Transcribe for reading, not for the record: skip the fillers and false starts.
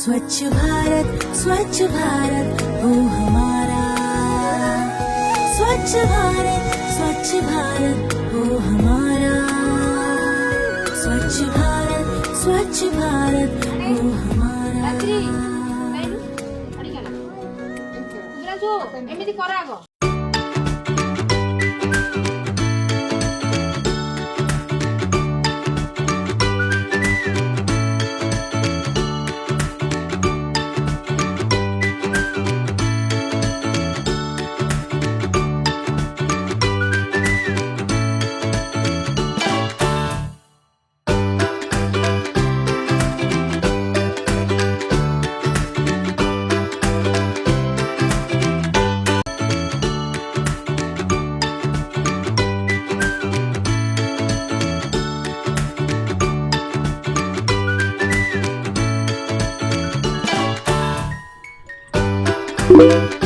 स्वच्छ भारत हो हमारा। स्वच्छ भारत हो हमारा। स्वच्छ भारत हो हमारा। एमिति करा गो Thank you.